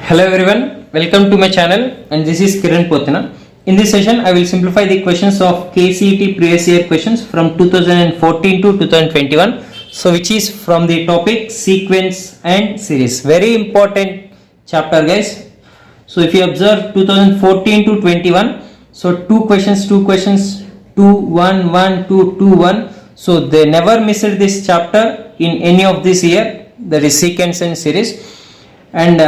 Hello everyone, welcome to my channel and this is Kiran Pothina. In this session I will simplify the questions of KCET previous year questions from 2014 to 2021. So which is from the topic sequence and series. Very important chapter guys. So if you observe 2014 to 21, so two questions 2 1 1 2 2 1. So they never missed this chapter in any of this year, that is sequence and series. And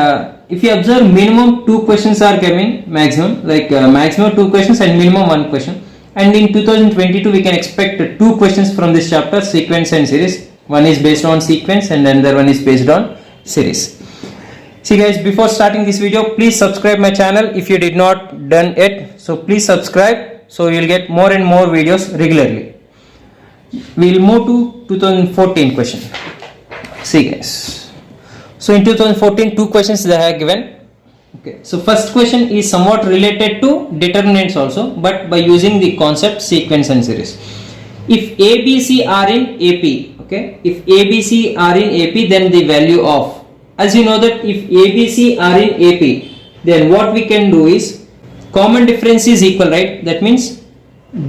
if you observe, minimum 2 questions are coming, maximum maximum 2 questions and minimum 1 question. And in 2022 we can expect 2 questions from this chapter, sequence and series. One is based on sequence and another one is based on series. See guys, before starting this video, please subscribe my channel if you did not done it. So please subscribe, so you will get more and more videos regularly. We will move to 2014 question. See guys, so in 2014 2 questions they have given. Okay, so first question is somewhat related to determinants also, but by using the concept sequence and series. If ABC are in AP, okay, if ABC are in AP, then the value of, as you know that if ABC are in AP, then what we can do is common difference is equal, right? That means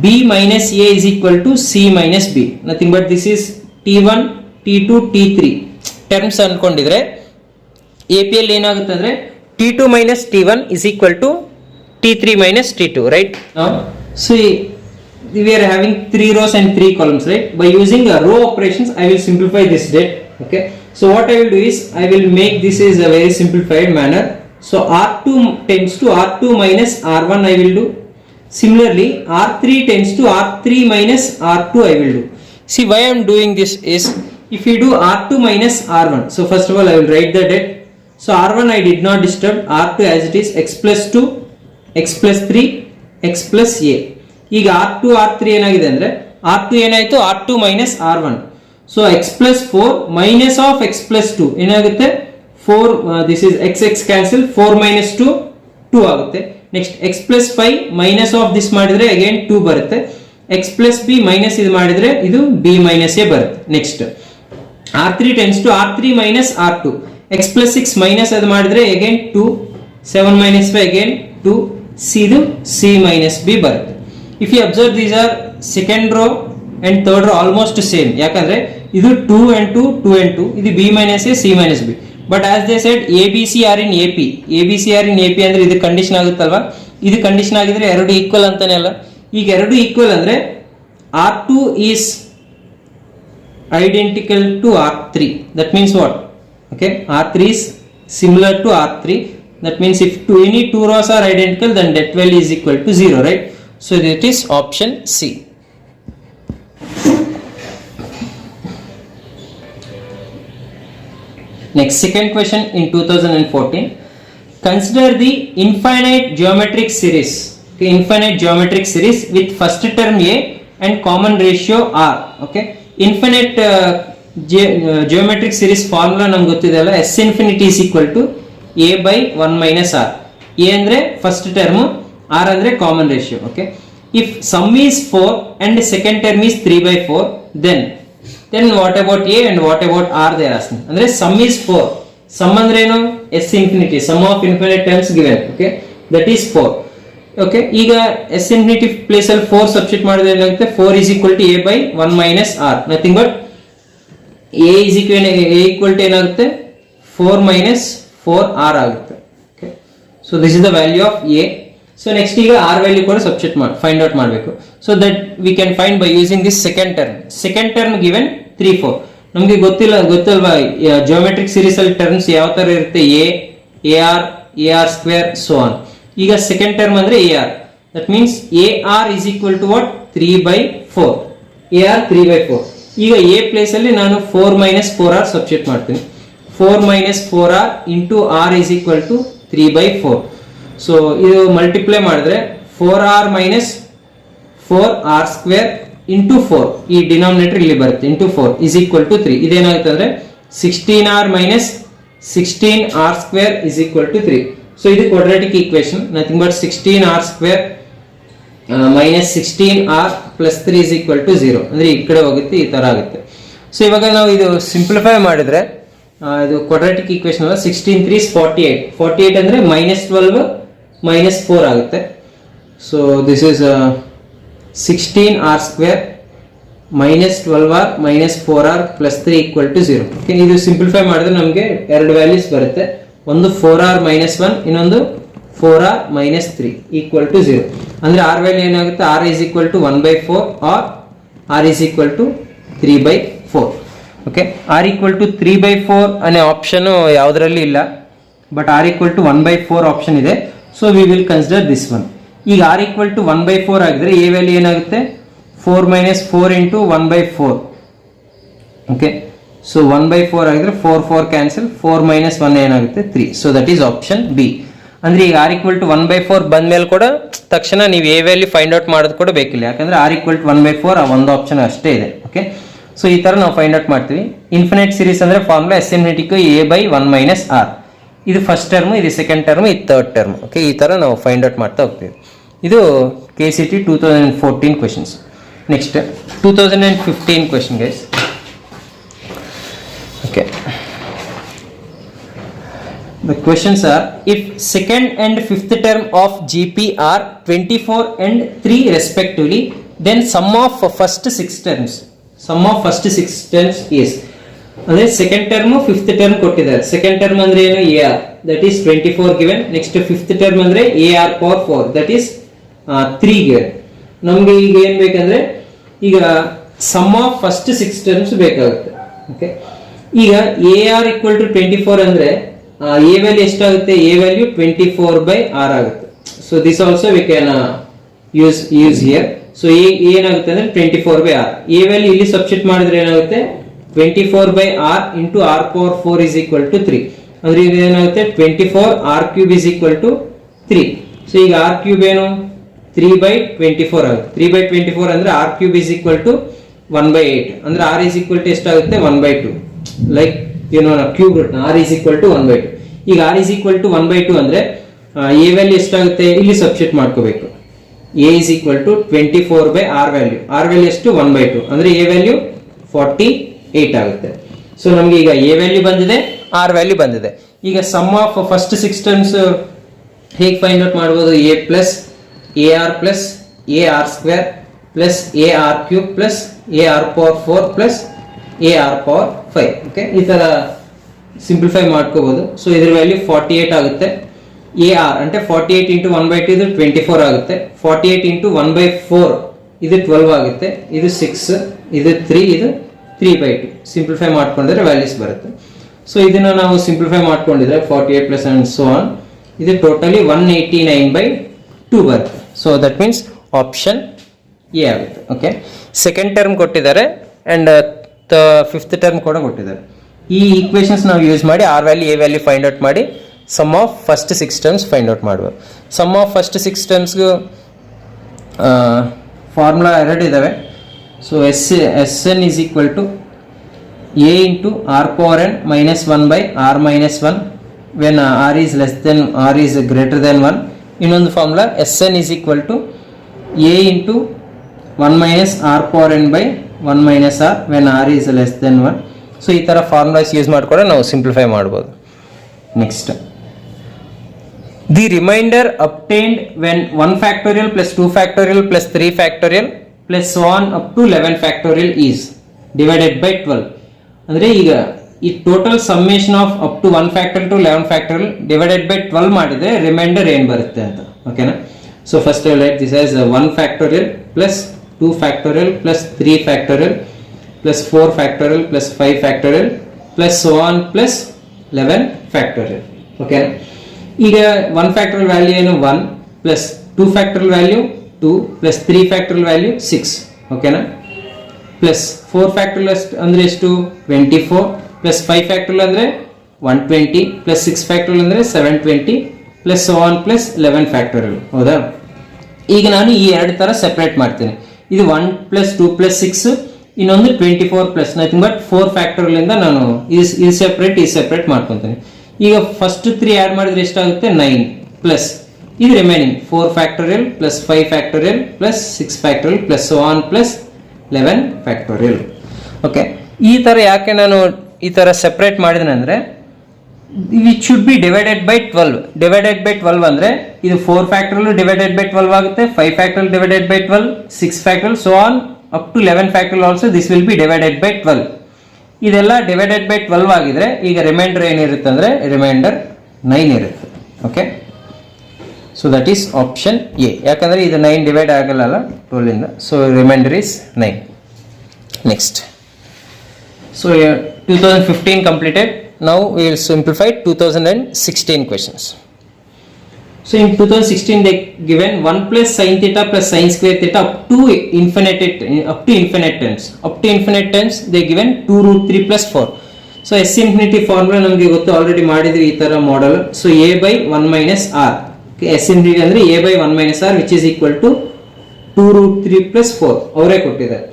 B minus A is equal to C minus B. Nothing but this is T1, T2, T3 terms ಅನ್ಕೊಂಡಿದ್ರೆ AP ಅಲ್ಲಿ ಏನಾಗುತ್ತೆ ಅಂದ್ರೆ T2 minus T1 is equal to T3 minus T2, right? Now see, we are having 3 rows and 3 columns, right? By using row operations I will simplify this date. Okay, so what I will do is I will make this is a very simplified manner. So R2 tends to R2 minus R1 I will do. Similarly R3 tends to R3 minus R2 I will do. See why I am doing this is, if you do R2 minus R1, so first of all I will write the date. So R1 I did not disturb, R2 as it is, x plus 2, x plus 3, x plus A. ಈಗ R2 R3 ಏನಾಗಿದೆ ಅಂದ್ರೆ R2 ಏನಾಯಿತು R2 minus R1. So x plus 4 minus of x plus 2 ಏನಾಗುತ್ತೆ 4, this is x cancel, 4 minus 2 2 ಆಗುತ್ತೆ. Next x plus 5 minus of this ಮಾಡಿದ್ರೆ again 2 ಬರುತ್ತೆ. x plus b minus ಇದು ಮಾಡಿದ್ರೆ ಇದು b minus a ಬರುತ್ತೆ. Next R3 tends to R3 minus R2, x plus 6 minus ಅದು ಮಾಡಿದ್ರೆ again 2, 7 minus 5 again 2, c ಇದು c minus b ಬರುತ್ತೆ. If you observe, these are second row and third row almost same, ಯಾಕಂದ್ರೆ ಇದು 2 and 2 2 and 2, ಇದು b minus a c minus b. But as they said ABC are in AP, ABC are in AP ಅಂದ್ರೆ ಇದು condition ಆಗುತ್ತಲ್ವಾ, ಇದು condition ಆಗಿದ್ರೆ ಎರಡು equal ಅಂತಾನೆ ಅಲ್ಲ. ಈಗ ಎರಡು ಈಕ್ವಲ್ ಅಂದ್ರೆ R2 is identical to R3, that means what? Okay, R3 is similar to R3, that means if any two rows are identical then that value is equal to 0, right? So that is option C. Next, second question in 2014, consider the infinite geometric series. Okay, infinite geometric series with first term A and common ratio R. Okay, infinite geometric series formula ನಮ್ಗೆ ಗೊತ್ತಿದೆಯಲ್ಲ, S infinity is equal to A by 1 minus R. A ಅಂದ್ರೆ first term, R ಅಂದ್ರೆ common ratio. Okay, if sum is 4 and second term is 3 by 4, then what about A and what about R they are asking. ಅಂದ್ರೆ sum is 4, sum ಅಂದ್ರೆ ಏನು, S infinity, sum of infinite terms given. Okay, that is 4. Okay, ಈಗ S infinity place ಅಲ್ಲಿ 4 substitute ಮಾಡಿದ್ರೆ ಏನಾಗುತ್ತೆ, 4 is equal to A by 1 minus R, nothing but A is equal to ಏನಾಗುತ್ತೆ 4 minus 4R ಆಗುತ್ತೆ. Okay, so this is the value of A. So next ಈಗ R value ಕೂಡ substitute ಮಾಡಿ find out ಮಾಡಬೇಕು. So that we can find by using this second term given 3 4. ನಮಗೆ ಗೊತ್ತಲ್ವಾ geometric series ಅಲ್ಲಿ terms ಯಾವ ತರ ಇರುತ್ತೆ, AR ಸ್ಕ್ವೇರ್ so on. ಈಗ ಸೆಕೆಂಡ್ ಟರ್ಮ್ ಅಂದ್ರೆ AR, that means AR is equal to what, 3 by 4, AR 3 by 4. ಈಗ A place ಅಲ್ಲಿ ನಾನು 4 minus 4R ಸಬ್ಸ್ಟಿಟ್ಯೂಟ್ ಮಾಡ್ತೀನಿ. 4 minus 4R into R is equal to 3 by 4. So ಇದು multiply ಮಾಡಿದ್ರೆ 4R minus 4R square into 4, ಈ denominator ಇಲ್ಲಿ ಬರುತ್ತೆ, into 4 is equal to 3. ಇದೇನಾಗುತ್ತೆ ಅಂದ್ರೆ 16R minus 16R square is equal to 3. So ಇದು quadratic equation, nothing but 16R square minus 16R plus 3 is equal to 0. ಅಂದ್ರೆ ಈ ಕಡೆ ಹೋಗುತ್ತೆ, ಈ ತರ ಆಗುತ್ತೆ. ಸೊ ಇವಾಗ ನಾವು ಇದು ಸಿಂಪ್ಲಿಫೈ ಮಾಡಿದ್ರೆ ಇದು ಕ್ವಾಡ್ರಾಟಿಕ್ ಈಕ್ವೇಶನ್ ಅಲ್ಲ. 16 3 48. 48 ಅಂದರೆ -12 -4 ಆಗುತ್ತೆ. So this is 16r² -12r -4r +3 = 0. Okay, ಇದು ಸಿಂಪ್ಲಿಫೈ ಮಾಡಿದ್ರೆ ನಮಗೆ ಎರಡು ವ್ಯಾಲ್ಯೂಸ್ ಬರುತ್ತೆ. ಒಂದು 4r -1, ಇನ್ನೊಂದು 4r -3 = 0. ಅಂದರೆ r ವ್ಯಾಲ್ಯೂ ಏನಾಗುತ್ತೆ, r = 1/4 or r = 3/4. Okay, r = 3/4 ಅನ್ನೋ ಆಪ್ಷನ್ ಯಾವುದರಲ್ಲಿ ಇಲ್ಲ, ಬಟ್ r = 1/4 ಆಪ್ಷನ್ ಇದೆ. So we will consider this one. ಈಗ r = 1/4 ಆಗಿದ್ರೆ a ವ್ಯಾಲ್ಯೂ ಏನಾಗುತ್ತೆ, 4 - 4 × 1/4. ಓಕೆ, ಸೊ 1/4 ಆಗಿದ್ರೆ 4 4 ಕ್ಯಾನ್ಸಲ್, 4 - 1 ಏನಾಗುತ್ತೆ 3. So that is option B. ಅಂದ್ರೆ ಈಗ r = 1/4 ಬಂದ್ಮೇಲೆ ಕೂಡ ತಕ್ಷಣ ನೀವು a ವ್ಯಾಲ್ಯೂ ಫೈಂಡ್ ಔಟ್ ಮಾಡೋದು ಕೂಡ ಬೇಕಿಲ್ಲ, ಯಾಕಂದ್ರೆ r = 1/4 ಆ ಒಂದು ಆಪ್ಷನ್ ಅಷ್ಟೇ ಇದೆ. ಓಕೆ, ಸೊ ಈ ತರ ನಾವು ಫೈಂಡ್ ಔಟ್ ಮಾಡ್ತೀವಿ. ಇನ್ಫಿನಿಟ್ ಸೀರೀಸ್ ಅಂದ್ರೆ ಫಾರ್ಮುಲಾ S∞ a/1 - r. ಇದು ಫಸ್ಟ್ ಟರ್ಮ್, ಇದು ಸೆಕೆಂಡ್ ಟರ್ಮ್, ಇದು ಥರ್ಡ್ ಟರ್ಮ್. ಓಕೆ, ಈ ತರ ನಾವು ಫೈಂಡ್ ಔಟ್ ಮಾಡ್ತಾ ಹೋಗ್ತೀವಿ. ಇದು KCT 2014 questions. Next 2015 question guys. Okay, the questions are: if second and fifth term of GP are 24 and 3 respectively, then sum of first 6 terms is. ಅಂದ್ರೆ second term fifth term ಕೊಟ್ಟಿದ್ದಾರೆ. Second term ಅಂದ್ರೆ ಏನು, AR, that is 24 given. Next fifth term ಅಂದ್ರೆ AR⁴ that is 3 given. ನಮಗೆ ಈಗ ಏನ್ ಬೇಕಂದ್ರೆ, ಈಗ ಸಮ್ ಆಫ್ ಫಸ್ಟ್ 6 ಟರ್ಮ್ಸ್ ಬೇಕಾಗುತ್ತೆ. ಓಕೆ, ಈಗ AR = 24 ಅಂದ್ರೆ a ವ್ಯಾಲ್ಯೂ ಎಷ್ಟಾಗುತ್ತೆ, a ವ್ಯಾಲ್ಯೂ 24/r ಆಗುತ್ತೆ. So this also we can use here. So ಏನಾಗುತ್ತೆ ಅಂದ್ರೆ 24/r. a ವ್ಯಾಲ್ಯೂ ಇಲ್ಲಿ ಸಬ್ಸ್ಟಿಟ್ಯೂಟ್ ಮಾಡಿದ್ರೆ ಏನಾಗುತ್ತೆ, 24/r × r⁴ = 3. ಅಂದ್ರೆ ಇದು ಏನಾಗುತ್ತೆ, 24r³ = 3. ಸೊ ಈಗ r³ ಏನು, 3/24 ಆಗುತ್ತೆ. 3/24 ಅಂದ್ರೆ r³ = 1/8. ಅಂದ್ರೆ r ಎಷ್ಟಾಗುತ್ತೆ, 1/2. Like cube root r = 1/2. ಈಗ r = 1/2 ಅಂದ್ರೆ a ವ್ಯಾಲ್ಯೂ ಎಷ್ಟಾಗುತ್ತೆ, ಇಲ್ಲಿ ಸಬ್ಸ್ಟಿಟ್ಯೂಟ್ ಮಾಡ್ಕೋಬೇಕು. a = 24/r value. r value ಎಷ್ಟು, 1/2. ಅಂದ್ರೆ a ವ್ಯಾಲ್ಯೂ 48 ಆಗುತ್ತೆ. ಸೊ ನಮಗೆ ಈಗ a ವ್ಯಾಲ್ಯೂ ಬಂದಿದೆ, r ವ್ಯಾಲ್ಯೂ ಬಂದಿದೆ. ಈಗ ಸಮ್ ಆಫ್ ಫಸ್ಟ್ 6 ಟರ್ಮ್ಸ್ ಹೇಗೆ ಫೈಂಡ್ ಔಟ್ ಮಾಡ್ಬೋದು, a + AR + AR² + AR³ + AR⁴ + AR⁴. Okay, ಈ ತರ ಸಿಂಪ್ಲಿಫೈ ಮಾಡ್ಕೋಬಹುದು. ಸೊ ಇದ್ರ ವ್ಯಾಲ್ಯೂ 48 ಆಗುತ್ತೆ. AR అంటే 48 × 1/2 ಇದು 24 ಆಗುತ್ತೆ. 48 × 1/4 ಇದು 12 ಆಗುತ್ತೆ. ಇದು 6, ಇದು 3, ಇದು 3/2. ಸಿಂಪ್ಲಿಫೈ ಮಾಡ್ಕೊಂಡ್ರೆ ವ್ಯಾಲ್ಯೂಸ್ ಬರುತ್ತೆ. ಸೊ ಇದನ್ನ ನಾವು ಸಿಂಪ್ಲಿಫೈ ಮಾಡ್ಕೊಂಡಿದ್ರೆ 48 + and so on, ಇದು ಟೋಟಲಿ 189/2 ಬರುತ್ತೆ. So that means option A ಆಗುತ್ತೆ. ಓಕೆ, ಸೆಕೆಂಡ್ ಟರ್ಮ್ ಕೊಟ್ಟಿದ್ದಾರೆ ಅಂಡ್ ಫಿಫ್ತ್ ಟರ್ಮ್ ಕೂಡ ಕೊಟ್ಟಿದ್ದಾರೆ. ಈ ಈಕ್ವೇಷನ್ಸ್ ನಾವು ಯೂಸ್ ಮಾಡಿ r value a value find out ಮಾಡಿ sum of first 6 terms find out ಮಾಡುವ. ಸಮ್ ಆಫ್ ಫಸ್ಟ್ 6 ಟರ್ಮ್ಸ್ಗೂ ಫಾರ್ಮುಲಾ ಎರಡು ಇದಾವೆ. So Sn = a × r⁴n -1/r - 1 when r is greater than 1. ಇನ್ನೊಂದು formula Sn = a × 1 - r⁴n/1 - r when r is less than 1. So ಈ ತರ formulas use ಮಾಡ್ಕೊಂಡು ನಾವು simplify ಮಾಡ್ಬೋದು. Next, the remainder obtained when 1 factorial + 2 factorial + 3 factorial + so on up to 11 factorial is divided by 12. ಅಂದ್ರೆ ಈಗ ಈ total summation of up to 1 factorial to 11 factorial divided by 12 ಮಾಡಿದ್ರೆ remainder ಏನ್ ಬರುತ್ತೆ ಅಂತ. ಓಕೆನಾ? So first write this as 1 factorial + 2 factorial + 3 factorial + 4 factorial + 5 factorial + so on + 11 factorial. Okay, ಈಗ 1 factorial value ಏನು 1 + 2 ಫ್ಯಾಕ್ಟೋರಿಯಲ್ ವ್ಯಾಲ್ಯೂ 2 + 3 ಫ್ಯಾಕ್ಟೋರಿಯಲ್ ವ್ಯಾಲ್ಯೂ 6. ಓಕೆನಾ? Plus 4 factorial ಅಂದ್ರೆ ಎಷ್ಟು 24 + 5 ಫ್ಯಾಕ್ಟೋರಿಯಲ್ ಅಂದ್ರೆ 120 + 6 ಫ್ಯಾಕ್ಟೋರಿಯಲ್ ಅಂದ್ರೆ 720 + so on + 11 ಫ್ಯಾಕ್ಟೋರಿಯಲ್. ಹೌದಾ? ಈಗ ನಾನು ಈ ಎರಡು ತರ ಸೆಪರೇಟ್ ಮಾಡ್ತೀನಿ. ಇದು 1 + 2 + 6, ಇನ್ನೊಂದು 24 + ನಥಿಂಗ್ ಬಟ್ 4 ಫ್ಯಾಕ್ಟೋರಿಯಲ್ ಇಂದ ನಾನು ಈ ಸೆಪರೇಟ್ ಮಾಡ್ಕೊಂತೀನಿ. ಈಗ ಫಸ್ಟ್ 3 ಆಡ್ ಮಾಡಿದ್ರೆ ಎಷ್ಟಾಗುತ್ತೆ 9 ಪ್ಲಸ್ ಇದು remaining 4 factorial + 5 factorial + 6 factorial + so on + 11 factorial. Okay, ಈ ತರ ಯಾಕೆ ನಾನು ಈ ಥರ ಸೆಪ್ರೇಟ್ ಮಾಡಿದ್ರೆ ಅಂದರೆ it should be divided by 12. Divided by 12 ಅಂದರೆ ಇದು 4 ಫ್ಯಾಕ್ಟರಲ್ ಡಿವೈಡೆಡ್ ಬೈ 12 ಆಗುತ್ತೆ, 5 factorial divided by 12, 6 factorial so on up to 11 factorial also this will be divided by 12. ಇದೆಲ್ಲ ಡಿವೈಡೆಡ್ ಬೈ 12 ಆಗಿದ್ರೆ ಈಗ ರಿಮೈಂಡರ್ ಏನಿರುತ್ತೆ ಅಂದರೆ ರಿಮೈಂಡರ್ 9 ಇರುತ್ತೆ. Okay, so that is option A. ಯಾಕಂದರೆ ಇದು 9 ಡಿವೈಡ್ ಆಗಲ್ಲ 12 ಇಂದ, so remainder is 9. Next, so 2015 completed. Now we will simplify 2016 questions. So in 2016 they given 1 plus sin theta plus sin square theta up to infinite terms. Up to infinite terms they given 2 root 3 plus 4. So S infinity formula ನಮಗೆ ಗೊತ್ತು, already ಮಾಡಿದ್ವಿ ಈ ತರ model. So a by 1 minus r. Okay, S infinity ಅಂದ್ರೆ a by 1 minus r which is equal to 2 root 3 plus 4 ಅವರೇ ಕೊಟ್ಟಿದ್ದಾರೆ.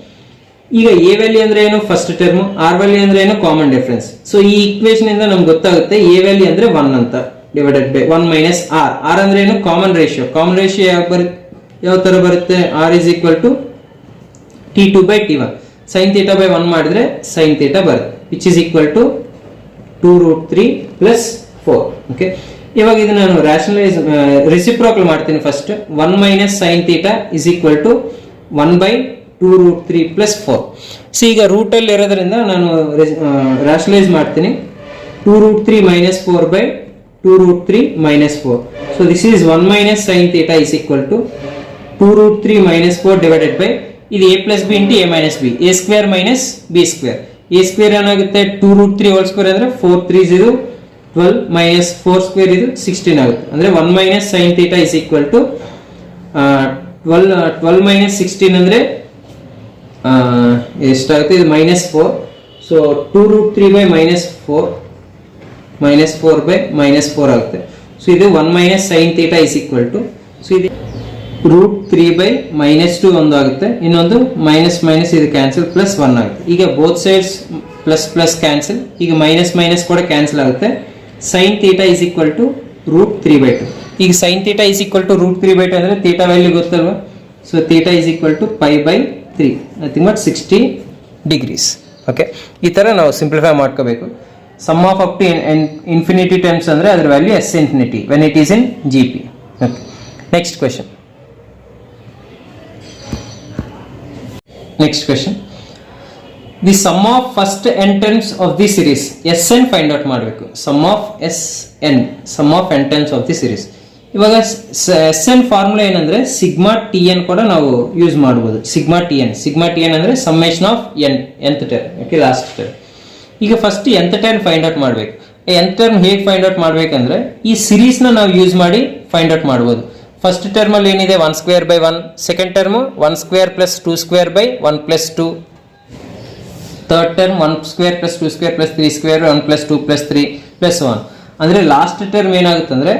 ಈಗ A value ಅಂದ್ರೆ ಏನು ಫಸ್ಟ್ ಟರ್ಮ್, ಆರ್ ವ್ಯಾಲ್ಯೂ ಅಂದ್ರೆ ಏನು ಕಾಮನ್ ಡಿಫರೆನ್ಸ್. ಸೊ ಈ ಈಕ್ವೇಶನ್ ಇಂದ ನಮ್ಗೆ ಗೊತ್ತಾಗುತ್ತೆ ಎ ವ್ಯಾಲ್ಯೂ ಅಂದ್ರೆ 1 ಅಂತ divided by 1 minus r. R ಅಂದ್ರೆ ಏನು ಕಾಮನ್ ರೇಷಿಯೋ. ಕಾಮನ್ ರೇಷಿಯೋ ಯಾವ ತರ ಬರುತ್ತೆ, r is equal to T2 by T1. Sine theta by 1 ಮಾಡಿದ್ರೆ ಸೈನ್ ಥೀಟಾ ಬರುತ್ತೆ which is equal to 2 root 3 plus 4. Okay, ಇವಾಗ ಇದು ನಾನು ರ್ಯಾಷನಲೈಸ್ ರೆಸಿಪ್ರೋಕಲ್ ಮಾಡ್ತೀನಿ. First 1 minus sine theta is equal to 1 by 2 root 3 plus 4. So ಈಗ root ಅಲ್ಲಿ ಇರೋದ್ರಿಂದ ನಾನು ರ್ಯಾಷನಲೈಸ್ ಮಾಡ್ತೀನಿ. 2 root 3 minus 4 by 2 root 3 minus 4. So this is 1 minus sin theta is equal to 2 root 3 minus 4 divided by ಇದು a plus b into a minus b, a square minus b square. a square ಏನಾಗುತ್ತೆ 2 root 3 whole square ಅಂದ್ರೆ 4 3 0 12 minus 4 square ಇದು 16 ಆಗುತ್ತೆ. ಅಂದ್ರೆ 1 minus sin theta is equal to 12 minus 16 ಅಂದ್ರೆ ಎಷ್ಟಾಗುತ್ತೆ, ಇದು -4. So 2 root 3 by -4 by -4 ಆಗುತ್ತೆ. ಸೊ ಇದು 1 minus sin theta is equal to, so ಇದು root 3 by -2 ಒಂದು ಆಗುತ್ತೆ, ಇನ್ನೊಂದು ಮೈನಸ್ ಮೈನಸ್ ಇದು ಕ್ಯಾನ್ಸಲ್ ಪ್ಲಸ್ 1 ಆಗುತ್ತೆ. ಈಗ both sides plus plus cancel, ಈಗ ಮೈನಸ್ ಮೈನಸ್ ಕೂಡ ಕ್ಯಾನ್ಸಲ್ ಆಗುತ್ತೆ. sin theta is equal to root 3 by 2. ಈಗ sin theta is equal to root 3 by 2 ಅಂದ್ರೆ ಥೀಟಾ ವ್ಯಾಲ್ಯೂ ಗೊತ್ತಲ್ವಾ. So theta is equal to pi by 3, nothing but 60 degrees. Okay, ಈ ಥರ ನಾವು simplify ಮಾಡ್ಕೋಬೇಕು. Sum of up to infinity terms ಅಂದರೆ ಅದರ value S infinity when it is in G P. Okay, next question. The sum of first N terms of the series S N find out ಮಾಡಬೇಕು. Sum of N terms of the series. ಇವಾಗ S N formula ಏನಂದ್ರೆ sigma T N ಕೂಡ ನಾವು use ಮಾಡಬಹುದು. Sigma T N ಅಂದ್ರೆ summation of nth term. Okay, last term. ಈಗ first nth term find out ಮಾಡಬೇಕು. nth term ಹೇಗೆ find out ಮಾಡಬೇಕಂದ್ರೆ ಈ ಸಿರೀಸ್ ನ ನಾವು ಯೂಸ್ ಮಾಡಿ ಫೈಂಡ್ ಔಟ್ ಮಾಡಬಹುದು. ಫಸ್ಟ್ ಟರ್ಮ್ ಅಲ್ಲಿ ಏನಿದೆ 1 square by 1, second term 1 square plus 2 square by 1 plus 2, third term 1 square plus 2 square plus 3 square 1 plus 2 plus 3 plus 1. ಅಂದ್ರೆ ಲಾಸ್ಟ್ ಟರ್ಮ್ ಏನಾಗುತ್ತೆ ಅಂದ್ರೆ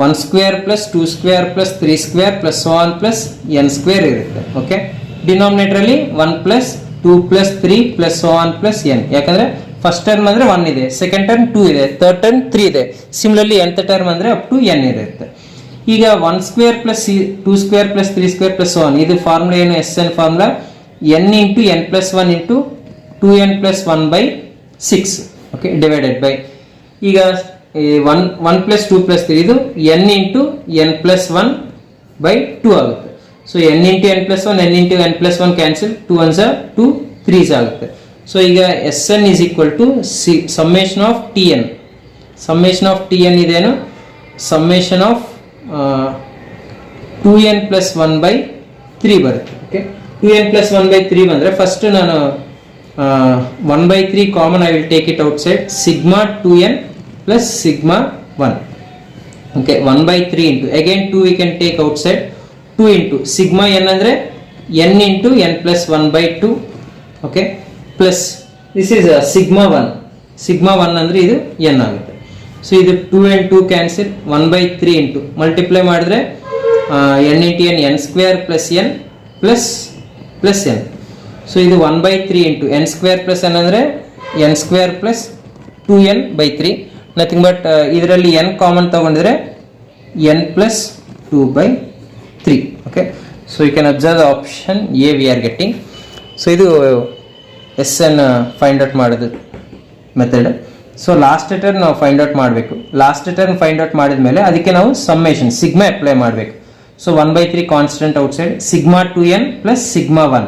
1 square plus 2 square plus 3 square plus 1 plus n square ಇರುತ್ತೆ. Okay, denominator ಅಲ್ಲಿ 1 plus 2 plus 3 plus 1 plus n. ಯಾಕಂದ್ರೆ first term ಅಂದ್ರೆ 1 ಇದೆ, second term 2 ಇದೆ, third term 3 ಇದೆ. ಸಿಮಿಲರ್ಲಿ nth ಟರ್ಮ್ ಅಂದ್ರೆ ಅಪ್ ಟು n ಇರುತ್ತೆ. ಈಗ 1 square plus 2 square plus 3 square plus 1 ಇದು ಫಾರ್ಮುಲಾ ಏನು, S N formula n into n plus 1 into 2n plus 1 by 6. Okay, divided by ಈಗ 1 plus 2 plus 3 ಇದು n into n plus 1 by 2 ಆಗುತ್ತೆ. So n into n plus 1 n into n plus 1 cancel, 2 1s 2 3s ಆಗುತ್ತೆ. So ಈಗ S N is equal to summation of T N. Summation of T N ಇದೇನು, summation of 2n plus 1 by 3 ಬರುತ್ತೆ. Okay, 2n plus 1 by 3 ಬಂದರೆ first ನಾನು 1 by 3 common, I will take it out side. Sigma 2n plus sigma 1. Okay, 1 by 3 into again 2 we can take outside, 2 into sigma n andre n into n plus 1 by 2. Okay, plus this is a sigma 1 andre idu n agutte. So idu 2 and 2 cancel, 1 by 3 into multiply ಮಾಡಿದ್ರೆ n into n square plus n plus n. So idu 1 by 3 into n square plus n andre n square plus 2n by 3. Nothing but ಇದರಲ್ಲಿ n common ತಗೊಂಡಿದ್ರೆ n plus 2 by 3. Okay, so you can observe the option A we are getting. So ಇದು S N find out ಮಾಡೋದು method. So last letter ನಾವು find out ಮಾಡಬೇಕು. Last letter find out ಮಾಡಿದ ಮೇಲೆ ಅದಕ್ಕೆ ನಾವು summation sigma apply ಮಾಡಬೇಕು. So 1/3 constant outside sigma 2n plus sigma 1.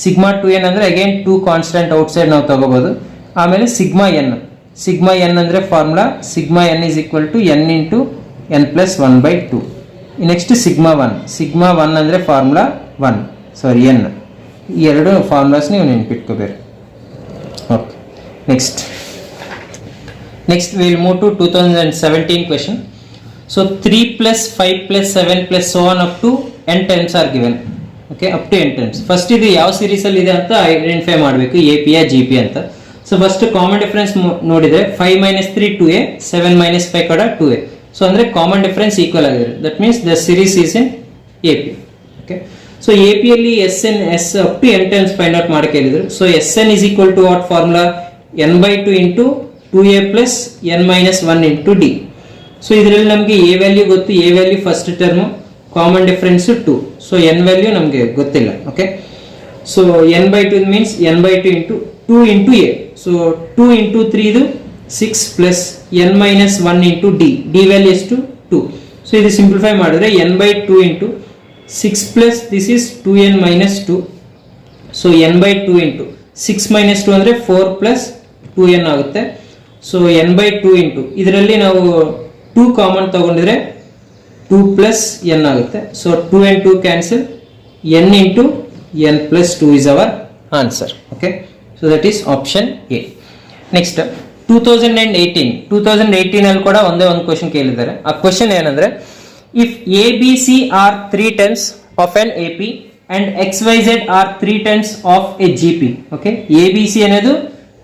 Sigma 2n ಅಂದರೆ ಅಗೇನ್ 2 ಕಾನ್ಸ್ಟೆಂಟ್ ಔಟ್ಸೈಡ್ ನಾವು ತಗೋಬಹುದು. ಆಮೇಲೆ ಸಿಗ್ಮಾ ಎನ್ ಅಂದರೆ formula sigma N is equal to N into N plus 1/2. Next sigma 1 ಅಂದರೆ ಫಾರ್ಮುಲಾ ಎನ್. ಈ ಎರಡು formulas ನೀವು ನೆನ್ಪಿಟ್ಕೋಬೇಕು. Okay, next we will move to 2017 question. So 3 plus 5 plus 7 plus so on up to n terms are given. Okay, up to n terms. First ಇದು ಯಾವ series ಅಲ್ಲಿ ಇದೆ ಅಂತ ಐಡೆಂಟಿಫೈ ಮಾಡಬೇಕು, ಎ ಪಿ ಜಿ ಪಿ ಅಂತ. So first common difference ನೋಡಿದ್ರೆ 5 - 3 2a, 7 - 5 ಕೂಡ 2a. So ಅಂದ್ರೆ ಕಾಮನ್ ಡಿಫರೆನ್ಸ್ ಈಕ್ವಲ್ ಆಗಿದೆ. That means the series is in A P. Okay, so A P ಅಲ್ಲಿ S up to n terms find out ಮಾಡಕ್ಕೆ ಹೇಳಿದ್ರು. So S N is equal to what formula n/2 into 2a plus n - 1 into D. So ಇದರಲ್ಲಿ ನಮಗೆ A value ಗೊತ್ತು. A value first term, common difference 2. So N value ನಮಗೆ ಗೊತ್ತಿಲ್ಲ. Okay, so n/2 means n/2 into 2 into A. So 2 into 3 ಇದು 6 plus n - 1 into D. D value ಎಷ್ಟು 2. So ಇದು simplify ಮಾಡಿದ್ರೆ n/2 into 6 plus this is 2n - 2. So n/2 into 6 - 2 ಅಂದರೆ 4 plus 2n ಆಗುತ್ತೆ. So n/2 into ಇದರಲ್ಲಿ ನಾವು 2 common ತಗೊಂಡಿದ್ರೆ 2 plus n ಆಗುತ್ತೆ. So 2 and 2 cancel, n into n plus 2 is our answer. Okay, so that is option A. Next 2018 ಅಲ್ಲಿ ಕೂಡ ಒಂದೇ ಒಂದು question ಕೇಳಿದ್ದಾರೆ. ಆ ಕ್ವಶನ್ ಏನಂದ್ರೆ, if A B C are 3 terms of an A P and X Y Z are 3 terms of a G P. Okay, A B C ಅನ್ನೋದು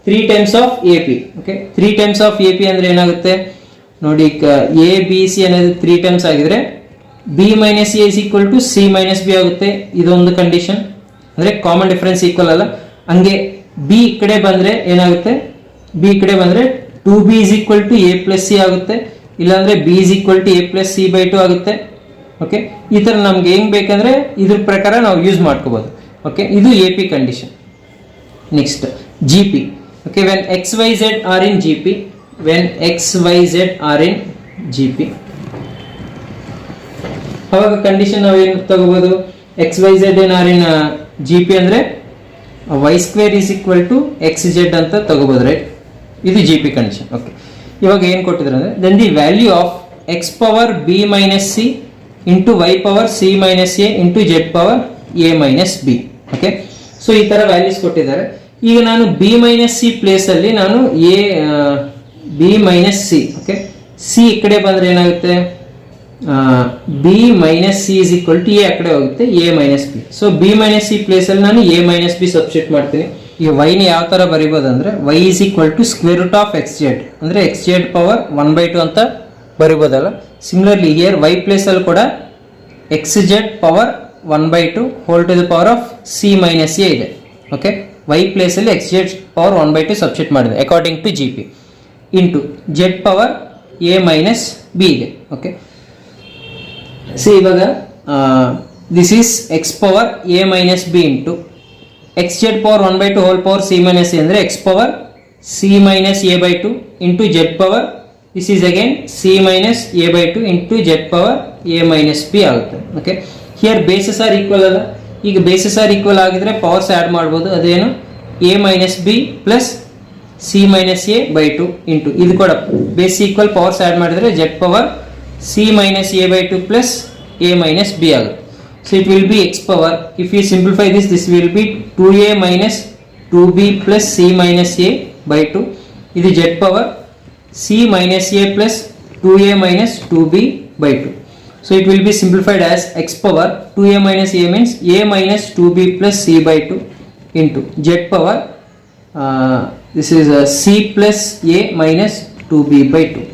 3 times of A P. Okay, 3 times of A P ಅಂದ್ರೆ ಏನಾಗುತ್ತೆ ನೋಡಿ, A B C ಅನ್ನೋದು 3 times ಆಗಿದ್ರೆ B minus A is equal to C minus B ಆಗುತ್ತೆ. ಇದೊಂದು condition, ಅಂದ್ರೆ common difference equal ಅಲ್ಲ. ಹಂಗೆ ಬಿ ಈ ಕಡೆ ಬಂದ್ರೆ ಏನಾಗುತ್ತೆ, ಬಿ ಈ ಕಡೆ ಬಂದ್ರೆ 2b is equal to A plus C ಆಗುತ್ತೆ. ಇಲ್ಲಾಂದ್ರೆ B is equal to A plus C by 2 ಆಗುತ್ತೆ. ಓಕೆ, ಈ ತರ ನಮ್ಗೆ ಹೆಂಗ್ ಬೇಕಂದ್ರೆ ಇದ್ರ ಪ್ರಕಾರ ನಾವು ಯೂಸ್ ಮಾಡ್ಕೋಬಹುದು. ಓಕೆ, ಇದು A P condition. Next G P. Okay, when x y z are in gp, ಅವಾಗ ಕಂಡೀಷನ್ ನಾವು ಏನು ತಗೋಬಹುದು, ಎಕ್ಸ್ ವೈ ಝೆಡ್ ಏನ್ ಆರ್ ಇನ್ ಜಿ ಪಿ ಅಂದ್ರೆ y² is equal to xz ಅಂತ ತಗೋಬಹುದು, ರೈಟ್? ಇದು ಜಿ ಪಿ ಕಂಡೀಷನ್. ಓಕೆ, ಇವಾಗ ಏನು ಕೊಟ್ಟಿದ್ರು ಅಂದ್ರೆ, then the value of x power b minus c into y power c minus a into z power a minus b. Okay, so ಈ ತರ values ಕೊಟ್ಟಿದ್ದಾರೆ. ಈಗ ನಾನು ಬಿ ಮೈನಸ್ ಸಿ ಪ್ಲೇಸ್ ಅಲ್ಲಿ ನಾನು B minus C, okay, C ಈ ಕಡೆ ಬಂದ್ರೆ ಏನಾಗುತ್ತೆ, B minus C is equal to A ಆ ಕಡೆ ಹೋಗುತ್ತೆ, A minus B. So B minus C place ಅಲ್ಲಿ ನಾನು ಎ ಮೈನಸ್ ಬಿ ಸಬ್ಸ್ಟಿಟ್ಯೂಟ್ ಮಾಡ್ತೀನಿ. ಈ y ನ ಯಾವ ತರ ಬರಿಬಹುದು ಅಂದ್ರೆ, y is equal to square root of X Z ಅಂದ್ರೆ ಎಕ್ಸ್ ಜೆಡ್ ಪವರ್ 1/2 ಅಂತ ಬರಿಬೋದಲ್ಲ. ಸಿಮಿಲರ್ಲಿ ಹಿಯರ್ y ಪ್ಲೇಸ್ ಅಲ್ಲಿ ಕೂಡ X Z power 1/2 whole to the power of C minus A ಇದೆ. ಓಕೆ, y ಪ್ಲೇಸ್ ಅಲ್ಲಿ ಎಕ್ಸ್ ಜೆಡ್ ಪವರ್ 1/2 ಸಬ್ಸ್ಟಿಟ್ಯೂಟ್ ಮಾಡಿದೆ according to G P into Z power A minus B ಇದೆ. Okay, C ಇವಾಗ this is X power A minus B into X Z power 1/2 whole power C minus A ಅಂದರೆ X power C minus A by 2 into Z power this is again C minus A by 2 into Z power A minus B ಆಗುತ್ತೆ. Okay, here bases are equal ಅಲ್ಲ. ಈಗ bases are equal ಆಗಿದ್ರೆ powers add ಮಾಡ್ಬೋದು. ಅದೇನು, A minus B plus C minus A by 2 into ಇದು ಕೂಡ base equal, powers add ಮಾಡಿದ್ರೆ Z power C minus A by 2 plus A minus B ಆಗುತ್ತೆ. So it will be X power, if you simplify this will be 2a minus 2b plus C minus A by 2. ಇದು Z power C minus A plus 2a minus 2b by 2. So it will be simplified as x power 2a minus a means a minus 2b plus c by 2 into z power this is c plus a minus 2b by 2.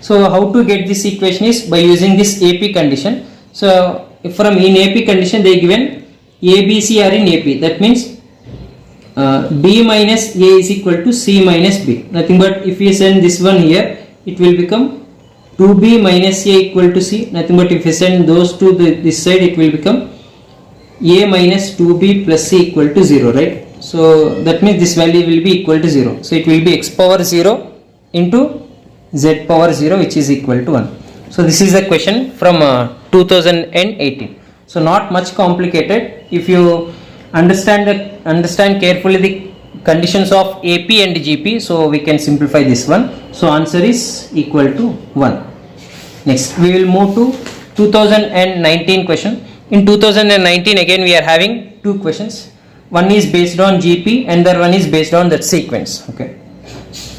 So how to get this equation is by using this AP condition. So if from in AP condition they given a, b, c are in AP, that means b minus a is equal to c minus b. Nothing but if we send this one here, it will become 2b minus a equal to c. Nothing but if we send those two this side, it will become a minus 2b plus c equal to 0, right? So that means this value will be equal to 0. So it will be x power 0 into z power 0, which is equal to 1. So this is a question from 2018. So not much complicated. If you understand carefully the conditions of AP and GP, so we can simplify this one. So answer is equal to 1. Next we will move to 2019 question. In 2019 again we are having two questions. One is based on GP and the other one is based on that sequence. Okay.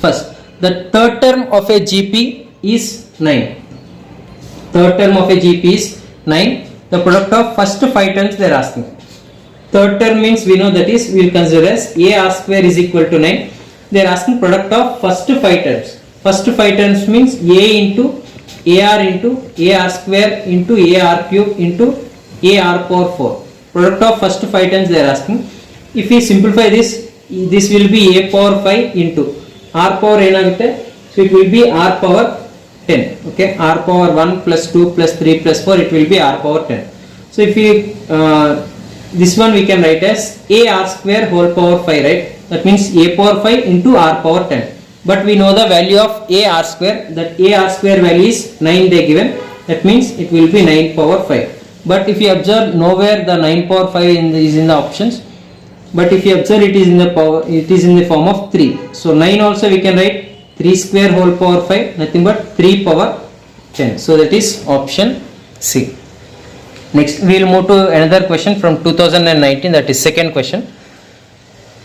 First, the third term of a GP is 9. Third term of a GP is 9. The product of first 5 terms they are asking. Third term means we know that is we will consider as AR square is equal to 9. They are asking product of first 5 terms. First 5 terms means A into AR square into AR cube into AR power 4. Product of first 5 terms they are asking. If we simplify this will be A power 5 into R power enagutte. So it will be R power 10. Okay, R power 1 plus 2 plus 3 plus 4, it will be R power 10. So if we this one we can write as AR square whole power 5, right? That means A power 5 into R power 10. But we know the value of AR square, that AR square value is 9 they given. That means it will be 9 power 5. But if you observe, nowhere the 9 power 5 is in the options. But if you observe, it is in the form of 3. So 9 also we can write 3 square whole power 5, nothing but 3 power 10. So that is option C. Next we will move to another question from 2019, that is second question.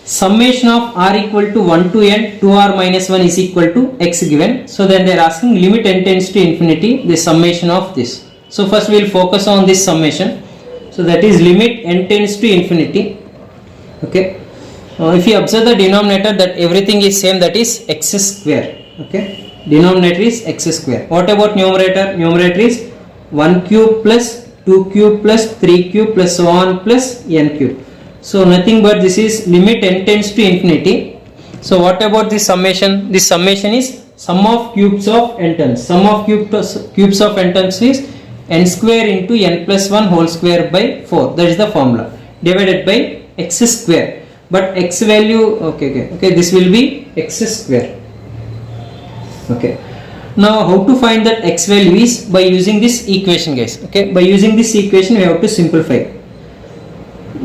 Summation of r equal to 1 to n 2r minus 1 is equal to x given. So then they are asking limit n tends to infinity, the summation of this. So first we will focus on this summation. So that is limit n tends to infinity. Okay. If you observe the denominator, that everything is same, that is x square. Okay. Denominator is x square. What about numerator? Numerator is 1 cube plus 2 cube plus 3 cube plus so on plus n cube. So nothing but this is limit n tends to infinity. So what about this summation? This summation is sum of cubes of n terms. Sum of cubes of n terms is n square into n plus 1 whole square by 4. That is the formula. Divided by x square. But x value, okay, this will be x square. Okay. Now how to find that x value is by using this equation, guys. Okay. By using this equation we have to simplify.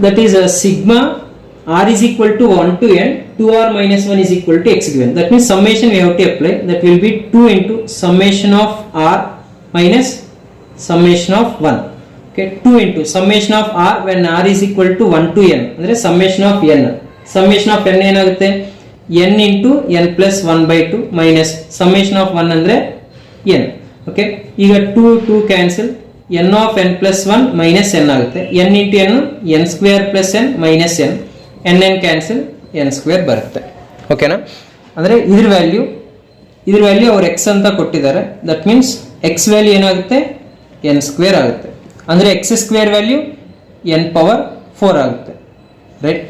That is a sigma r is equal to 1 to n, 2r minus 1 is equal to x given. That means summation we have to apply. That will be 2 into summation of r minus summation of 1. Okay, 2 into summation of r when r is equal to 1 to n. That is summation of n. Summation of n enagutte n into n plus 1 by 2 minus summation of 1 andre n. Okay, ಈಗ 2 cancel. n of n plus 1 minus n ಆಗುತ್ತೆ. n into n square plus n minus n cancel, n square ಬರುತ್ತೆ. ಓಕೆನಾ? ಅಂದರೆ ಇದ್ರ value ಅವರು x ಅಂತ ಕೊಟ್ಟಿದ್ದಾರೆ. That means x value ಏನಾಗುತ್ತೆ? n ಸ್ಕ್ವೇರ್ ಆಗುತ್ತೆ. ಅಂದರೆ x square value n power 4 ಆಗುತ್ತೆ. Right?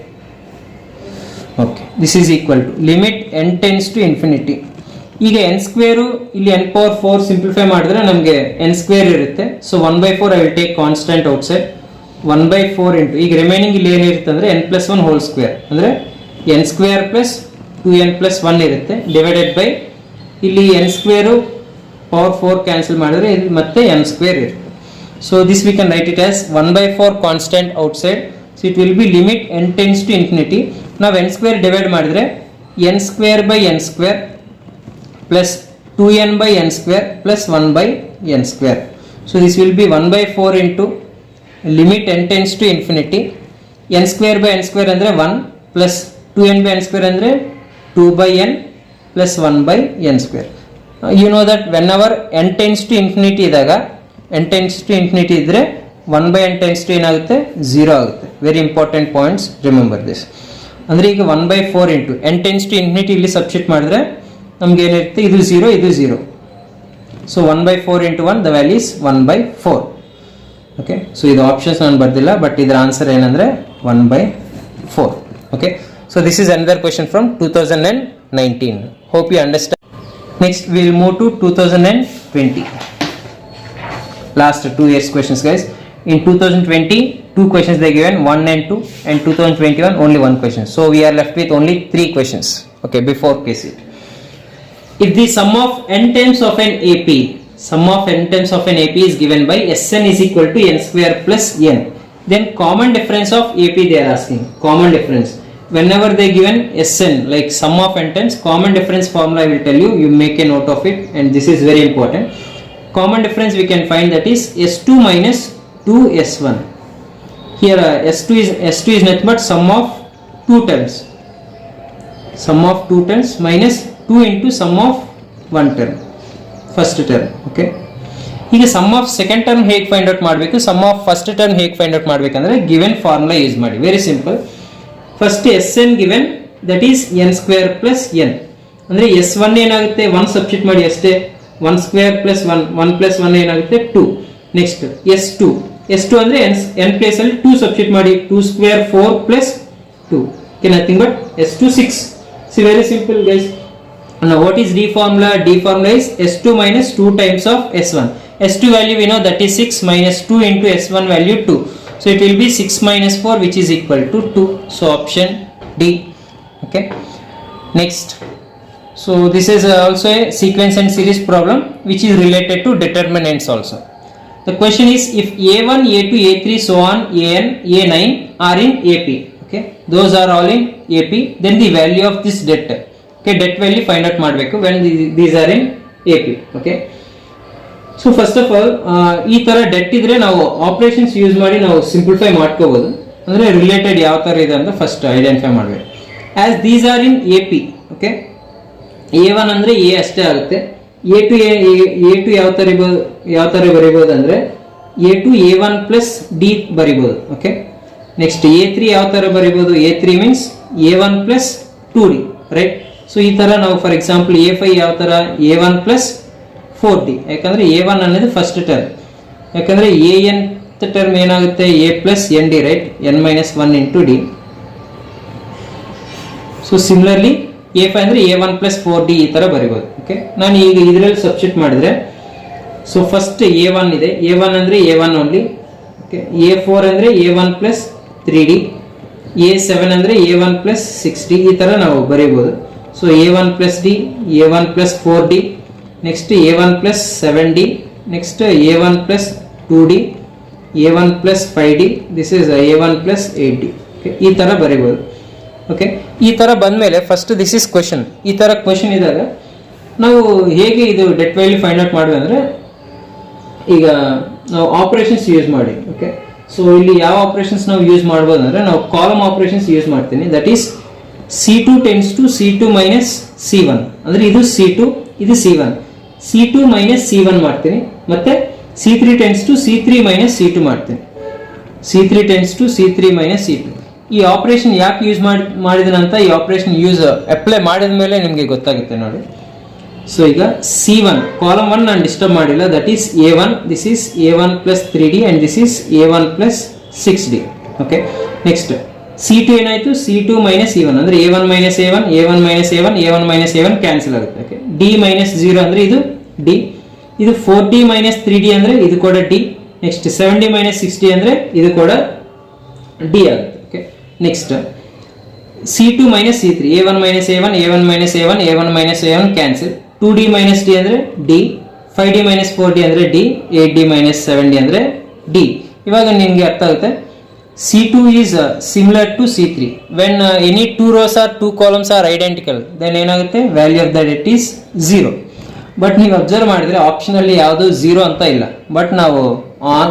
Okay. This is equal to limit n tends to infinity. ಈಗ n ಸ್ಕ್ವೇರು ಇಲ್ಲಿ n ಪವರ್ 4 ಸಿಂಪ್ಲಿಫೈ ಮಾಡಿದ್ರೆ ನಮಗೆ n ಸ್ಕ್ವೇರ್ ಇರುತ್ತೆ. So 1/4 I will take constant outside. 1/4 into ಈಗ remaining ಇಲ್ಲಿ ಏನಿರುತ್ತೆ ಅಂದರೆ n ಪ್ಲಸ್ 1 ಹೋಲ್ ಸ್ಕ್ವೇರ್ ಅಂದರೆ n square plus 2n plus 1 ಇರುತ್ತೆ. ಡಿವೈಡೆಡ್ ಬೈ ಇಲ್ಲಿ n ಸ್ಕ್ವೇರು ಪವರ್ 4 ಕ್ಯಾನ್ಸಲ್ ಮಾಡಿದ್ರೆ ಇಲ್ಲಿ ಮತ್ತೆ n ಸ್ಕ್ವೇರ್ ಇರುತ್ತೆ. So this we can write it as 1/4 constant outside. So it will be limit n tends to infinity. ನಾವು n square divide ಮಾಡಿದ್ರೆ n square by n square plus 2n by n square plus 1 by n square. So this will be 1/4 into limit n tends to infinity. n square by n square andre 1 plus 2n by n square andre 2 by n plus 1 by n square. You know that whenever n tends to infinity idaga n tends to infinity idre 1 by n tends to ಏನಾಗುತ್ತೆ 0 ಆಗುತ್ತೆ. Very important points, remember this. ಅಂದ್ರೆ ಈಗ 1/4 into n tends to infinity ಇಲ್ಲಿ substitute ಮಾಡಿದ್ರೆ ನಮಗೆ ಏನಿರುತ್ತೆ, ಇದು 0 ಇದು 0. So 1/4 into 1 the value is 1/4. Okay. So ಇದು ಆಪ್ಷನ್ಸ್ ನಾನು ಬರ್ದಿಲ್ಲ, ಬಟ್ ಇದರ ಆನ್ಸರ್ ಏನಂದ್ರೆ 1/4. Okay. So this is another question from 2019. Hope you understand. Next will move to 2020. Last 2 years questions, guys. In 2020, 2 questions they given, 1 and 2, and 2021 only 1 question. So we are left with only 3 questions. Okay, before KCET. If the sum of n times of an AP, sum of n times of an AP is given by Sn is equal to n square plus n, then common difference of AP they are asking. Common difference. Whenever they given Sn like sum of n times, common difference formula I will tell you. You make a note of it, and this is very important. Common difference we can find, that is S2 minus 2S1. Here S2 is nothing but sum of 2 terms. Sum of 2 terms minus 2 into sum of 1 term. First term. Okay. ಈಗ some of second term ಹೇಗೆ find out ಮಾಡಬೇಕು, sum of first term ಹೇಗೆ find out ಮಾಡಬೇಕಂದ್ರೆ given formula use ಮಾಡಿ. Very simple. First Sn given, that is N square plus N. ಅಂದರೆ S1 ಏನಾಗುತ್ತೆ, 1 substitute ಮಾಡಿ ಅಷ್ಟೇ. 1 ಸ್ಕ್ವೇರ್ ಪ್ಲಸ್ 1 ಪ್ಲಸ್ 1 ಏನಾಗುತ್ತೆ 2. ನೆಕ್ಸ್ಟ್ S2 ಅಂದರೆ n ಪ್ಲೇಸ್ ಅಲ್ಲಿ 2 ಸಬ್ಸ್ಟಿಟ್ಯೂಟ್ ಮಾಡಿ. 2 square 4 plus 2. Okay, nothing but S2 6. See, very simple guys. Now what is D formula? D formula is S2 minus 2 times of S1. S2 value we know, that is 6 minus 2 into S1 value 2. So it will be 6 minus 4, which is equal to 2. So option D. Okay. Next. So this is also a sequence and series problem which is related to determinants also. The question is, if A1, A2, A3 so on An, A9 are in AP. Okay. Those are all in AP. Then the value of this debt. Okay, debt value find out ಮಾಡಬೇಕು when these are in AP. Okay. So first of all ಈ ತರ debt ಇದ್ರೆ ನಾವು operations use ಮಾಡಿ ನಾವು simplify ಮಾಡ್ಕೋಬಹುದು. ಅಂದ್ರೆ related ಯಾವ ತರ ಇದೆ ಅಂತ ಫಸ್ಟ್ ಐಡೆಂಟಿಫೈ ಮಾಡಬೇಕು. As these are in AP. Okay, A1 ಅಂದ್ರೆ A ಅಷ್ಟೇ ಆಗುತ್ತೆ. A2 ಯಾವ ತರ ಬರೀಬಹುದು ಅಂದ್ರೆ A2 A1 ಪ್ಲಸ್ D ಬರೀಬಹುದು. ಓಕೆ, ನೆಕ್ಸ್ಟ್ A3 ಯಾವ ತರ ಬರೀಬಹುದು, A3 means A1 plus 2D, right. So ಈ ತರ ನಾವು ಫಾರ್ ಎಕ್ಸಾಂಪಲ್ A5 ಯಾವ ತರ A1 ಪ್ಲಸ್ 4D, ಯಾಕಂದ್ರೆ A1 ಅನ್ನೋದು ಫಸ್ಟ್ ಟರ್ಮ್, ಯಾಕಂದ್ರೆ an ಟರ್ಮ್ ಏನಾಗುತ್ತೆ A plus ND, right, n minus 1 into D. So similarly A5 ಅಂದ್ರೆ A1 ಪ್ಲಸ್ 4D ಈ ತರ ಬರೀಬಹುದು. ಓಕೆ, ನಾನು ಈಗ ಇದರಲ್ಲಿ ಸಬ್ಸ್ಟಿಟ್ಯೂಟ್ ಮಾಡಿದ್ರೆ, ಸೊ ಫಸ್ಟ್ A1 ಇದೆ, A1 ಅಂದ್ರೆ A1 ಓನ್ಲಿ. ಓಕೆ, A4 ಅಂದ್ರೆ A1 ಪ್ಲಸ್ 3D, A7 ಅಂದ್ರೆ A1 ಪ್ಲಸ್ 6D ಈ ತರ ನಾವು ಬರೀಬಹುದು. So A1 plus D, A1 plus 4D, next A1 plus 7D, next A1 plus 2D, A1 plus 5D, this is A1 plus 8D. ಈ ತರ ಬರೀಬಹುದು. Okay, ಈ ತರ ಬಂದ್ಮೇಲೆ ಫಸ್ಟ್ ದಿಸ್ ಇಸ್ ಕ್ವೆಶನ್. ಈ ತರ ಕ್ವೆಶನ್ ಇದ್ದಾಗ ನಾವು ಹೇಗೆ ಇದು ಡೆಟ್ ವ್ಯಾಲ್ಯೂ ಫೈಂಡ್ ಔಟ್ ಮಾಡ್ವಿ ಅಂದ್ರೆ, ಈಗ ನಾವು ಆಪರೇಷನ್ಸ್ ಯೂಸ್ ಮಾಡಿ. ಓಕೆ, ಸೊ ಇಲ್ಲಿ ಯಾವ ಆಪರೇಷನ್ಸ್ ನಾವು ಯೂಸ್ ಮಾಡ್ಬೋದು ಅಂದ್ರೆ, ನಾವು ಕಾಲಮ್ ಆಪರೇಷನ್ಸ್ ಯೂಸ್ ಮಾಡ್ತೀನಿ. That is C2 tends to C2 minus C1. ಅಂದ್ರೆ ಇದು C2, ಇದು C1. C2 ಮೈನಸ್ C1 ಮಾಡ್ತೀನಿ, ಮತ್ತೆ C3 tends to C3 minus C2 ಮಾಡ್ತೀನಿ. C3 tends to C3 minus C2. ಈ ಆಪರೇಷನ್ ಯಾಕೆ ಯೂಸ್ ಮಾಡಿದನಂತ, ಈ ಆಪರೇಷನ್ ಅಪ್ಲೈ ಮಾಡಿದ ಮೇಲೆ ನಿಮಗೆ ಗೊತ್ತಾಗುತ್ತೆ ನೋಡಿ. ಸೊ ಈಗ C1 ಕಾಲಮ್ 1 ನಾನು ಡಿಸ್ಟರ್ಬ್ ಮಾಡಿಲ್ಲ, that is A1, this is A1 plus 3D and this is A1 plus 6D. Okay, next C2 ಏನಾಯ್ತು, C2 ಮೈನಸ್ E1 ಅಂದ್ರೆ A1 minus A1, A1 minus A1, A1 minus A1 cancel ಆಗುತ್ತೆ. Okay, D minus 0 ಅಂದ್ರೆ ಇದು D, ಇದು 4D minus 3D ಅಂದ್ರೆ ಇದು ಕೂಡ D, next 7D minus 6D ಅಂದ್ರೆ ಇದು ಕೂಡ D ಆಗುತ್ತೆ. Okay, next C2 minus C3, A1 minus A1, A1 minus A1, A1 minus A1 cancel. 2D minus D ಅಂದ್ರೆ D, 5D ಮೈನಸ್ 4D ಅಂದ್ರೆ D, 8D minus 7D ಅಂದ್ರೆ D. ಇವಾಗ ನಿಮಗೆ ಅರ್ಥ ಆಗುತ್ತೆ. C2 is similar to C3. When any two rows or two columns are identical, then ಏನಾಗುತ್ತೆ, value of the debt is 0. But ನೀವು observe ಮಾಡಿದ್ರೆ option ಅಲ್ಲಿ ಯಾವುದು 0 ಅಂತ ಇಲ್ಲ,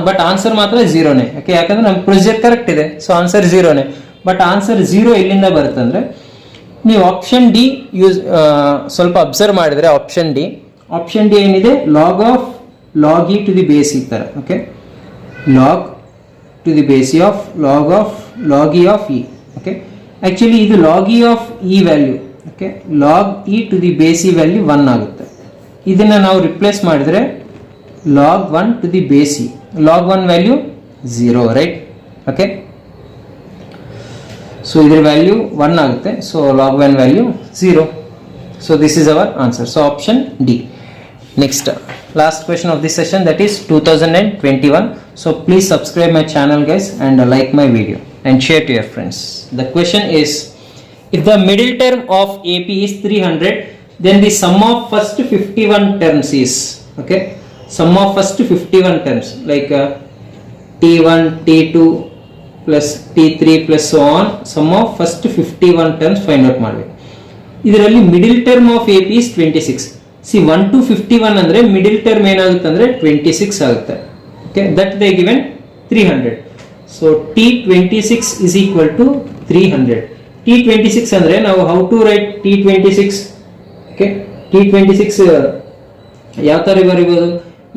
ಬಟ್ ಆನ್ಸರ್ ಮಾತ್ರ 0ನೇ. ಓಕೆ, ಯಾಕಂದ್ರೆ ನಮ್ಮ ಪ್ರೊಸೀಜರ್ ಕರೆಕ್ಟ್ ಇದೆ, ಸೊ ಆನ್ಸರ್ 0ನೇ. ಬಟ್ ಆನ್ಸರ್ 0 ಎಲ್ಲಿಂದ ಬರುತ್ತೆ ಅಂದ್ರೆ, ನೀವು ಆಪ್ಷನ್ ಡಿ ಸ್ವಲ್ಪ ಅಬ್ಸರ್ವ್ ಮಾಡಿದ್ರೆ, ಆಪ್ಷನ್ ಡಿ ಏನಿದೆ, log E to the base ಈ ತರ. Okay, log to the base of log e of e. Okay, actually ಇದು log e of e value. Okay, log e to the base e value 1 ಆಗುತ್ತೆ. ಇದನ್ನ ನಾವು replace ಮಾಡಿದ್ರೆ log 1 to the base e, log 1 value 0, right? Okay, so ಇದರ value 1 ಆಗುತ್ತೆ, so log 1 value 0. so this is our answer. so option D. Next, last question of this session, that is 2021. So please subscribe my channel guys and like my video and share to your friends. The question is, if the middle term of AP is 300, then the sum of first 51 terms is, okay, sum of first 51 terms like T1, T2 plus T3 plus so on, sum of first 51 terms find out ಮಾಡಬೇಕು. ಇದರಲ್ಲಿ middle term of AP is 26. C 1 to 51 ಅಂದ್ರೆ middle term ಏನಾಗುತ್ತೆ ಅಂದ್ರೆ 26 ಆಗುತ್ತೆ. Okay, that they given 300. So T26 is equal to 300. T26 ಅಂದ್ರೆ ನಾವು how to right T26? Okay, T26 ಯಾವ ತರ ಬರೀಬಹುದು?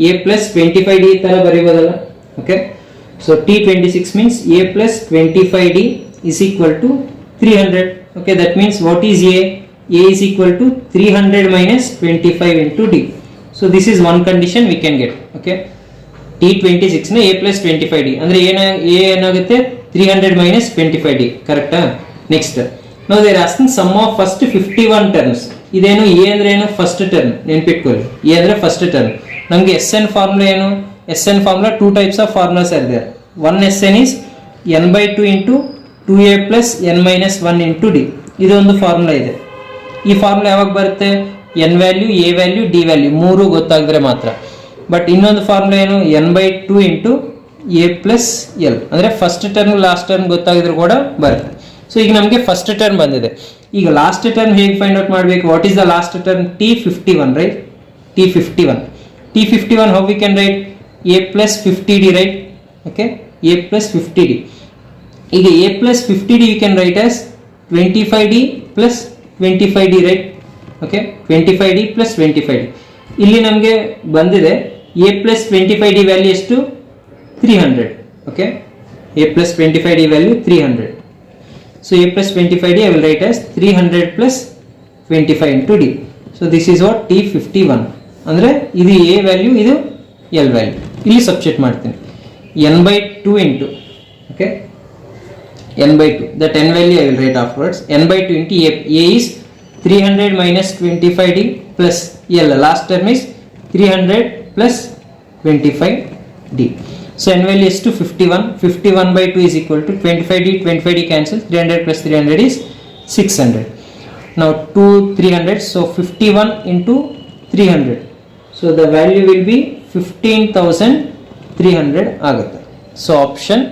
A plus 25D ತರ ಬರೀಬಹುದಲ್ಲ? Okay, so T26 means A plus 25D is equal to 300. Okay, that means what is A? A is equal to 300 minus 25 into D. So this is one condition we can get. Okay, T26 na A plus 25D ಅಂದ್ರೆ A ಏನಾಗುತ್ತೆ 300 minus 25D, ಕರೆಕ್ಟಾ? Next, now they are asking sum of first 51 terms. ಇದೇನು A ಅಂದ್ರೆ ಏನು? First term ನೆನಪಿಟ್ಕೊಳ್ಳಿ. A ಅಂದ್ರೆ first term. ನಮಗೆ SN formula ಏನು? SN formula two types of formulas are there. One SN is n by 2 into 2A plus n minus 1 into D. ಇದು ಒಂದು formula ಇದೆ. ಈ ಫಾರ್ಮುಲಾ ಯಾವಾಗ ಬರುತ್ತೆ? n value, a value, d value ಮೂರು ಗೊತ್ತಾಗಿದ್ರೆ ಮಾತ್ರ. ಬಟ್ ಇನ್ನೊಂದು ಫಾರ್ಮುಲಾ ಏನು? n by 2 into a plus l ಅಂದ್ರೆ ಫಸ್ಟ್ ಟರ್ಮ್ ಲಾಸ್ಟ್ ಟರ್ಮ್ ಗೊತ್ತಾಗಿದ್ರು ಕೂಡ ಬರುತ್ತೆ. ಸೊ ಈಗ ನಮಗೆ ಫಸ್ಟ್ ಟರ್ಮ್ ಬಂದಿದೆ. ಈಗ ಲಾಸ್ಟ್ ಟರ್ಮ್ ಹೇಗೆ ಫೈಂಡ್ ಔಟ್ ಮಾಡಬೇಕು? What is the last term? T51, right? T51 how we can write? a plus 50d, right? Okay, a plus 50d. ಈಗ a plus 50d you can write as 25d plus 25d, right? Okay, 25d plus 25d. ಇಲ್ಲಿ ನಮಗೆ ಬಂದಿದೆ a plus 25d value ಎಷ್ಟು? 300. Okay, a plus 25d value 300. So a plus 25d I will write as 300 plus 25 into d. So this is what T51. ಅಂದ್ರೆ ಇದು a value, ಇದು l value. ಇಲ್ಲಿ substitute ಮಾಡ್ತೀನಿ. n by 2 into, okay, n by 2, that n value I will write afterwards. N by 2 into a is 300 minus 25d plus l, last term is 300 plus 25d. So n value is to 51 by 2 is equal to 25d cancel, 300 plus 300 is 600. Now 2 300, so 51 into 300, so the value will be 15,300 ಆಗುತ್ತೆ. So option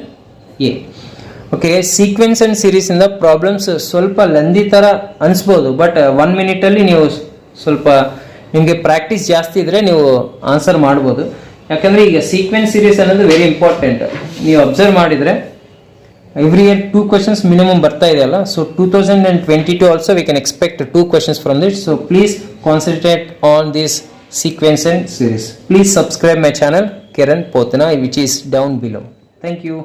A. Okay, sequence and series ಇಂದ problems ಸ್ವಲ್ಪ lengthy ತರ ಅನ್ಸ್ಬೋದು, but 1 minute ಅಲ್ಲಿ ನೀವು ಸ್ವಲ್ಪ ನಿಮಗೆ practice ಜಾಸ್ತಿ ಇದ್ರೆ ನೀವು ಆನ್ಸರ್ ಮಾಡ್ಬೋದು. ಯಾಕಂದ್ರೆ ಈಗ ಸೀಕ್ವೆನ್ಸ್ ಸೀರೀಸ್ ಅನ್ನೋದು ವೆರಿ ಇಂಪಾರ್ಟೆಂಟ್. ನೀವು ಅಬ್ಸರ್ವ್ ಮಾಡಿದ್ರೆ ಎವ್ರಿ ಇಯರ್ 2 questions ಮಿನಿಮಮ್ ಬರ್ತಾ ಇದೆಯಲ್ಲ. So 2022 also we can expect 2 questions from this. So please concentrate on this sequence and series. Please subscribe my channel Kiran Pothana, which is down below. Thank you.